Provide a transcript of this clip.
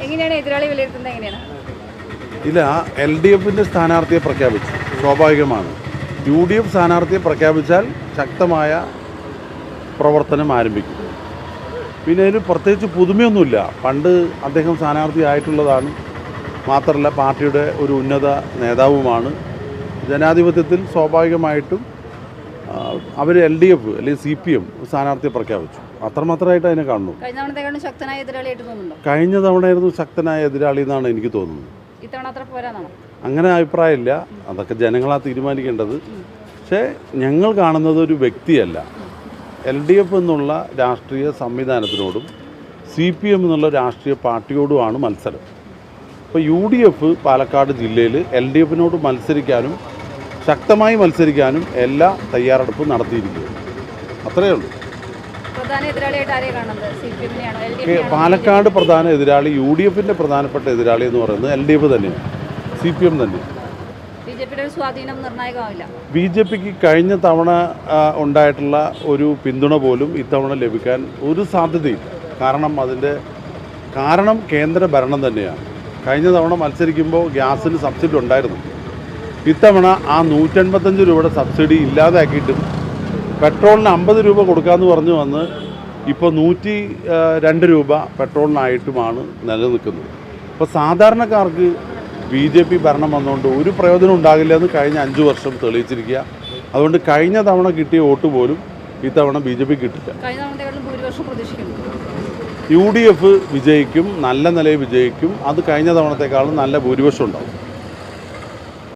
എങ്ങനെയാണ് എതിരാളി വിലയിരുത്തുന്നത്? എങ്ങനെയാണ്? ഇല്ല, LDFിൻ്റെ സ്ഥാനാർത്ഥിയെ പ്രഖ്യാപിച്ചു, സ്വാഭാവികമാണ്. UDF സ്ഥാനാർത്ഥിയെ പ്രഖ്യാപിച്ചാൽ ശക്തമായ പ്രവർത്തനം ആരംഭിക്കും. പിന്നെ അതിന് പ്രത്യേകിച്ച് പുതുമയൊന്നുമില്ല. പണ്ട് അദ്ദേഹം സ്ഥാനാർത്ഥിയായിട്ടുള്ളതാണ്. മാത്രമല്ല പാർട്ടിയുടെ ഒരു ഉന്നത നേതാവുമാണ്. ജനാധിപത്യത്തിൽ സ്വാഭാവികമായിട്ടും അവർ LDF അല്ലെങ്കിൽ CPM സ്ഥാനാർത്ഥിയെ പ്രഖ്യാപിച്ചു. അത്രമാത്രമായിട്ട് അതിനെ കാണുന്നു. കഴിഞ്ഞ തവണയായിരുന്നു ശക്തനായ എതിരാളി എന്നാണ് എനിക്ക് തോന്നുന്നത്. അങ്ങനെ അഭിപ്രായമില്ല, അതൊക്കെ ജനങ്ങളാണ് തീരുമാനിക്കേണ്ടത്. പക്ഷേ ഞങ്ങൾ കാണുന്നത് ഒരു വ്യക്തിയല്ല, LDF എന്നുള്ള രാഷ്ട്രീയ സംവിധാനത്തിനോടും CPM എന്നുള്ള രാഷ്ട്രീയ പാർട്ടിയോടുമാണ് മത്സരം. ഇപ്പോൾ UDF പാലക്കാട് ജില്ലയിൽ LDFിനോട് മത്സരിക്കാനും ശക്തമായി മത്സരിക്കാനും എല്ലാ തയ്യാറെടുപ്പും നടത്തിയിരിക്കുകയാണ്. അത്രയേ ഉള്ളൂ. പാലക്കാട് പ്രധാന എതിരാളി UDFിൻ്റെ പ്രധാനപ്പെട്ട എതിരാളി എന്ന് പറയുന്നത് LDF തന്നെയാണ്, CPM തന്നെയാണ്. BJPക്ക് കഴിഞ്ഞ തവണ ഉണ്ടായിട്ടുള്ള ഒരു പിന്തുണ പോലും ഇത്തവണ ലഭിക്കാൻ ഒരു സാധ്യതയില്ല. കാരണം കേന്ദ്ര ഭരണം തന്നെയാണ്. കഴിഞ്ഞ തവണ മത്സരിക്കുമ്പോൾ ഗ്യാസിന് സബ്സിഡി ഉണ്ടായിരുന്നു. ഇത്തവണ ആ 185 രൂപയുടെ സബ്സിഡി ഇല്ലാതാക്കിയിട്ടും പെട്രോളിന് 50 രൂപ കൊടുക്കാമെന്ന് പറഞ്ഞു വന്ന് ഇപ്പോൾ 102 രൂപ പെട്രോളിനായിട്ടുമാണ് നിലനിൽക്കുന്നത്. അപ്പോൾ സാധാരണക്കാർക്ക് BJP ഭരണം വന്നുകൊണ്ട് ഒരു പ്രയോജനം ഉണ്ടാകില്ല എന്ന് കഴിഞ്ഞ 5 വർഷം തെളിയിച്ചിരിക്കുക. അതുകൊണ്ട് കഴിഞ്ഞ തവണ കിട്ടിയ വോട്ട് പോലും ഇത്തവണ BJP കിട്ടില്ല. UDF വിജയിക്കും, നല്ല നിലയിൽ വിജയിക്കും. അത് കഴിഞ്ഞ തവണത്തെക്കാളും നല്ല ഭൂരിപക്ഷം ഉണ്ടാവും.